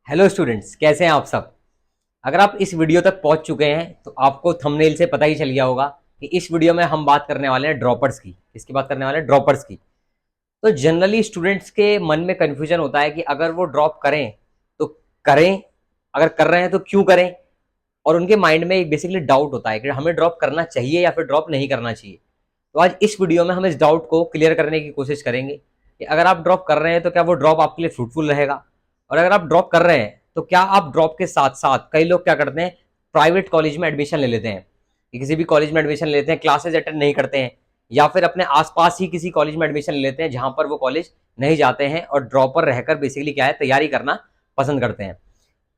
Hello students, कैसे हैं आप सब। अगर आप इस वीडियो तक पहुंच चुके हैं तो आपको थंबनेल से पता ही चल गया होगा कि इस वीडियो में हम बात करने वाले हैं ड्रॉपर्स की। किसकी बात करने वाले हैं? ड्रॉपर्स की। तो जनरली स्टूडेंट्स के मन में कंफ्यूजन होता है कि अगर वो ड्रॉप करें तो करें, अगर कर रहे हैं तो क्यों करें। और उनके माइंड में एक बेसिकली डाउट होता है कि हमें ड्रॉप करना चाहिए या फिर ड्रॉप नहीं करना चाहिए। तो आज इस वीडियो में हम इस डाउट को क्लियर करने की कोशिश करेंगे कि अगर आप ड्रॉप कर रहे हैं तो क्या वो ड्रॉप आपके लिए फ्रूटफुल रहेगा, और अगर आप ड्रॉप कर रहे हैं तो क्या आप ड्रॉप के साथ साथ, कई लोग क्या करते हैं, प्राइवेट कॉलेज में एडमिशन ले लेते हैं, किसी भी कॉलेज में एडमिशन ले लेते हैं, क्लासेज अटेंड नहीं करते हैं, या फिर अपने आसपास ही किसी कॉलेज में एडमिशन ले लेते हैं जहां पर वो कॉलेज नहीं जाते हैं और ड्रॉपर रहकर बेसिकली क्या है, तैयारी करना पसंद करते हैं।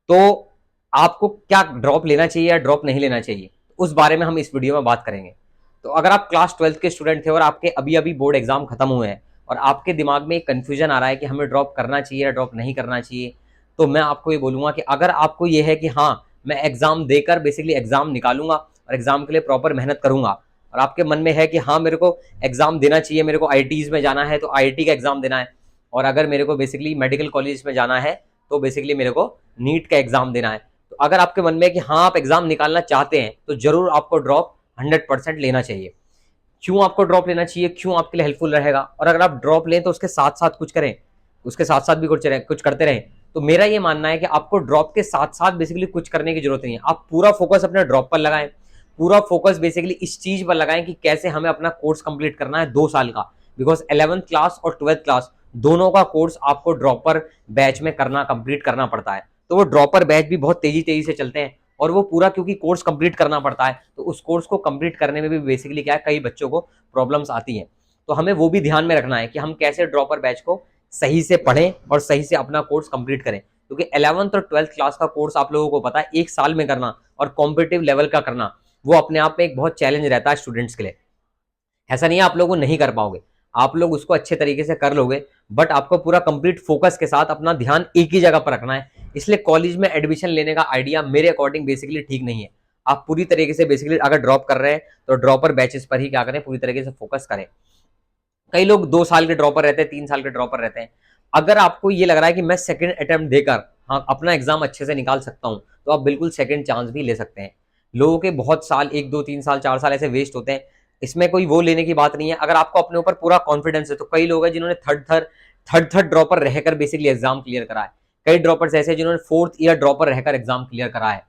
तो आपको क्या ड्रॉप लेना चाहिए या ड्रॉप नहीं लेना चाहिए, उस बारे में हम इस वीडियो में बात करेंगे। तो अगर आप क्लास 12th के स्टूडेंट थे और आपके अभी अभी बोर्ड एग्जाम खत्म हुए हैं और आपके दिमाग में एक कन्फ्यूजन आ रहा है कि हमें ड्रॉप करना चाहिए या ड्रॉप नहीं करना चाहिए, तो मैं आपको ये बोलूंगा कि अगर आपको ये है कि हाँ, मैं एग्जाम देकर बेसिकली एग्जाम निकालूंगा और एग्जाम के लिए प्रॉपर मेहनत करूंगा, और आपके मन में है कि हाँ मेरे को एग्जाम देना चाहिए, मेरे को आईटीज में जाना है तो आईआईटी का एग्जाम देना है, और अगर मेरे को बेसिकली मेडिकल कॉलेज में जाना है तो बेसिकली मेरे को नीट का एग्जाम देना है, तो अगर आपके मन में है कि हाँ आप एग्जाम निकालना चाहते हैं तो जरूर आपको ड्रॉप 100% लेना चाहिए। क्यों आपको ड्रॉप लेना चाहिए, क्यों आपके लिए हेल्पफुल रहेगा, और अगर आप ड्रॉप लें तो उसके साथ साथ कुछ करें, उसके साथ साथ भी कुछ करते रहें। तो मेरा ये मानना है कि आपको ड्रॉप के साथ साथ बेसिकली कुछ करने की जरूरत नहीं है। आप पूरा फोकस अपने ड्रॉप पर लगाएं, पूरा फोकस बेसिकली इस चीज पर लगाएं कि कैसे हमें अपना कोर्स कंप्लीट करना है 2 साल का, बिकॉज 11th क्लास और 12th क्लास दोनों का कोर्स आपको ड्रॉपर बैच में कंप्लीट करना पड़ता है। तो वो ड्रॉपर बैच भी बहुत तेजी तेजी से चलते हैं, और वो पूरा क्योंकि कोर्स कंप्लीट करना पड़ता है तो उस कोर्स को कंप्लीट करने में भी बेसिकली क्या है, कई बच्चों को प्रॉब्लम्स आती हैं। तो हमें वो भी ध्यान में रखना है कि हम कैसे ड्रॉपर बैच को सही से पढ़ें और सही से अपना कोर्स कंप्लीट करें, क्योंकि 11th और 12th क्लास का कोर्स आप लोगों को पता है 1 साल में करना और कॉम्पिटिटिव लेवल का करना, वो अपने आप में एक बहुत चैलेंज रहता है स्टूडेंट्स के लिए। ऐसा नहीं है आप लोग नहीं कर पाओगे, आप लोग उसको अच्छे तरीके से कर लोगे, बट आपको पूरा कंप्लीट फोकस के साथ अपना ध्यान एक ही जगह पर रखना है। इसलिए कॉलेज में एडमिशन लेने का आइडिया मेरे अकॉर्डिंग बेसिकली ठीक नहीं है। आप पूरी तरीके से बेसिकली अगर ड्रॉप कर रहे हैं तो ड्रॉपर बैचेस पर ही क्या करें, पूरी तरीके से फोकस करें। कई लोग 2 साल के ड्रॉपर रहते हैं, 3 साल के ड्रॉपर रहते हैं। अगर आपको ये लग रहा है कि मैं सेकंड अटेम्प्ट देकर हाँ अपना एग्जाम अच्छे से निकाल सकता हूं, तो आप बिल्कुल सेकंड चांस भी ले सकते हैं। लोगों के बहुत साल, 1 2 3 साल 4 साल ऐसे वेस्ट होते हैं, इसमें कोई वो लेने की बात नहीं है। अगर आपको अपने ऊपर पूरा कॉन्फिडेंस है तो कई लोग हैं जिन्होंने थर्ड ड्रॉपर रहकर बेसिकली एग्जाम क्लियर करा है। कई ड्रॉपर्स ऐसे हैं जिन्होंने 4th ईयर ड्रॉपर रहकर एग्जाम क्लियर करा है।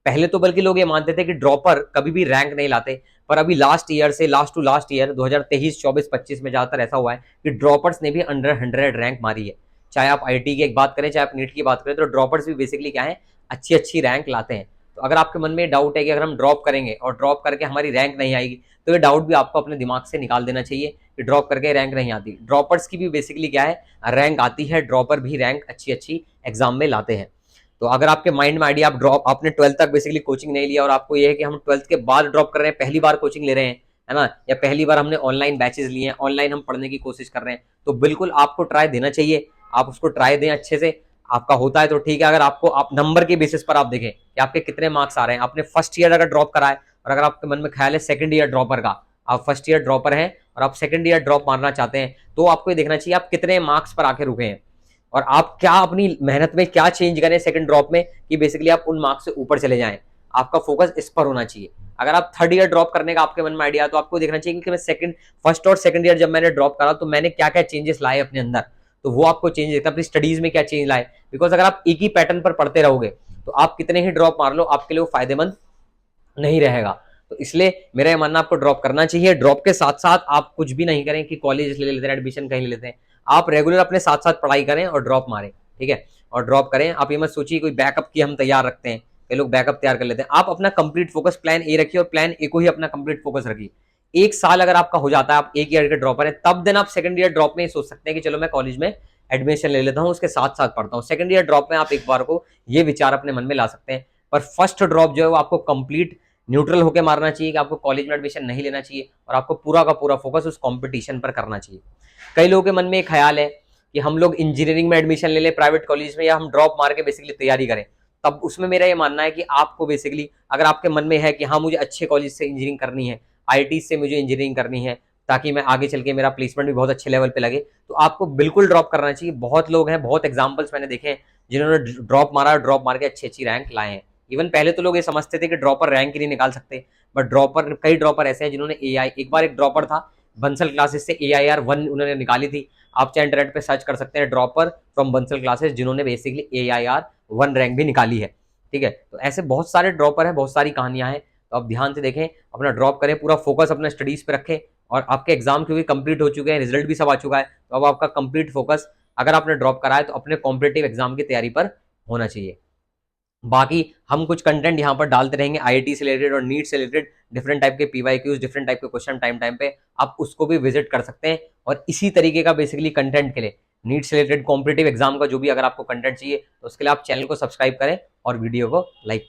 पहले तो बल्कि लोग ये मानते थे कि ड्रॉपर कभी भी रैंक नहीं लाते, पर अभी लास्ट ईयर से लास्ट टू लास्ट ईयर 2023 24 25 में ज्यादातर ऐसा हुआ है कि ड्रॉपर्स ने भी अंडर 100 रैंक मारी है। चाहे आप आईटी की एक बात करें, चाहे आप नीट की बात करें, तो ड्रॉपर्स भी बेसिकली क्या है, अच्छी अच्छी रैंक लाते हैं। तो अगर आपके मन में डाउट है कि अगर हम ड्रॉप करेंगे और ड्रॉप करके हमारी रैंक नहीं आएगी, तो ये डाउट भी आपको अपने दिमाग से निकाल देना चाहिए कि ड्रॉप करके रैंक नहीं आती। ड्रॉपर्स की भी बेसिकली क्या है, रैंक आती है, ड्रॉपर भी रैंक अच्छी अच्छी एग्जाम में लाते हैं। तो अगर आपके माइंड में आइडिया, आप ड्रॉप, आपने 12th तक बेसिकली कोचिंग नहीं लिया और आपको ये है कि हम 12th के बाद ड्रॉप कर रहे हैं, पहली बार कोचिंग ले रहे हैं, है ना, या पहली बार हमने ऑनलाइन बैचेस लिए हैं, ऑनलाइन हम पढ़ने की कोशिश कर रहे हैं, तो बिल्कुल आपको ट्राई देना चाहिए। आप उसको ट्राई दें अच्छे से। आपका होता है तो ठीक है। अगर आपको आप नंबर के बेसिस पर आप देखें कि आपके कितने मार्क्स आ रहे हैं, आपने फर्स्ट ईयर अगर ड्रॉप करा है और अगर आपके मन में ख्याल है सेकंड ईयर ड्रॉपर का, आप फर्स्ट ईयर ड्रॉपर हैं और आप सेकंड ईयर ड्रॉप मारना चाहते हैं, तो आपको ये देखना चाहिए आप कितने मार्क्स पर आके रुके हैं और आप क्या अपनी मेहनत में क्या चेंज करें सेकंड ड्रॉप में कि बेसिकली आप उन मार्क्स से ऊपर चले जाएं। आपका फोकस इस पर होना चाहिए। अगर आप थर्ड ईयर ड्रॉप करने का आपके मन में आइडिया, तो आपको देखना चाहिए कि मैं फर्स्ट और सेकंड ईयर जब मैंने ड्रॉप करा तो मैंने क्या क्या चेंजेस लाए अपने अंदर, तो वो आपको चेंज देखता है। अपनी स्टडीज में क्या चेंज लाए, बिकॉज अगर आप एक ही पैटर्न पर पढ़ते रहोगे तो आप कितने ही ड्रॉप मार लो, आपके लिए वो फायदेमंद नहीं रहेगा। तो इसलिए मेरा ये मानना, आपको ड्रॉप करना चाहिए। ड्रॉप के साथ साथ आप कुछ भी नहीं करें कि कॉलेज ले लेते हैं, एडमिशन कहीं ले लेते हैं। आप रेगुलर अपने साथ साथ पढ़ाई करें और ड्रॉप मारें, ठीक है, और ड्रॉप करें। आप ये मत सोचिए कोई बैकअप की हम तैयार रखते हैं, कई लोग बैकअप तैयार कर लेते हैं। आप अपना कंप्लीट फोकस प्लान ए रखिए और प्लान ए को ही अपना कंप्लीट फोकस रखिए। 1 साल अगर आपका हो जाता है, आप एक ईयर के ड्रॉपर है, तब देन आप सेकंड ईयर ड्रॉप में सोच सकते हैं कि चलो मैं कॉलेज में एडमिशन ले लेता हूँ, उसके साथ साथ पढ़ता हूँ। सेकंड ईयर ड्रॉप में आप एक बार को ये विचार अपने मन में ला सकते हैं, पर फर्स्ट ड्रॉप जो है वो आपको कंप्लीट न्यूट्रल होकर मारना चाहिए कि आपको कॉलेज में एडमिशन नहीं लेना चाहिए और आपको पूरा का पूरा फोकस उस कंपटीशन पर करना चाहिए। कई लोगों के मन में एक ख्याल है कि हम लोग इंजीनियरिंग में एडमिशन ले लें प्राइवेट कॉलेज में, या हम ड्रॉप मार के बेसिकली तैयारी करें। तब उसमें मेरा ये मानना है कि आपको बेसिकली, अगर आपके मन में है कि हाँ मुझे अच्छे कॉलेज से इंजीनियरिंग करनी है, आईआईटी से मुझे इंजीनियरिंग करनी है, ताकि मैं आगे चल के मेरा प्लेसमेंट भी बहुत अच्छे लेवल पे लगे। तो आपको बिल्कुल ड्रॉप करना चाहिए। बहुत लोग हैं, बहुत एग्जाम्पल्स मैंने देखे हैं जिन्होंने ड्रॉप मारा, ड्रॉप मार के अच्छी अच्छी रैंक लाए हैं। इवन पहले तो लोग ये समझते थे कि ड्रॉपर रैंक ही नहीं निकाल सकते, बट ड्रॉपर, कई ड्रॉपर ऐसे हैं जिन्होंने एआई, एक बार एक ड्रॉपर था बंसल क्लासेस से AIR 1 उन्होंने निकाली थी। आप चाहे इंटरनेट पे सर्च कर सकते हैं ड्रॉपर फ्रॉम बंसल क्लासेस, जिन्होंने बेसिकली AIR 1 रैंक भी निकाली है। ठीक है, तो ऐसे बहुत सारे ड्रॉपर हैं, बहुत सारी कहानियां हैं। तो आप ध्यान से देखें, अपना ड्रॉप करें, पूरा फोकस अपने स्टडीज पे रखें। और आपके एग्जाम क्योंकि कंप्लीट हो चुके हैं, रिजल्ट भी सब आ चुका है, तो अब आपका कंप्लीट फोकस, अगर आपने ड्रॉप करा है तो अपने कॉम्पिटेटिव एग्जाम की तैयारी पर होना चाहिए। बाकी हम कुछ कंटेंट यहाँ पर डालते रहेंगे IIT से रिलेटेड और नीट से रिलेटेड, डिफरेंट टाइप के PYQs, डिफरेंट टाइप के क्वेश्चन टाइम टाइम पे, आप उसको भी विजिट कर सकते हैं। और इसी तरीके का बेसिकली कंटेंट के लिए, नीट से रिलेटेड कॉम्पिटेटिव एग्जाम का जो भी अगर आपको कंटेंट चाहिए, तो उसके लिए आप चैनल को सब्सक्राइब करें और वीडियो को लाइक करें।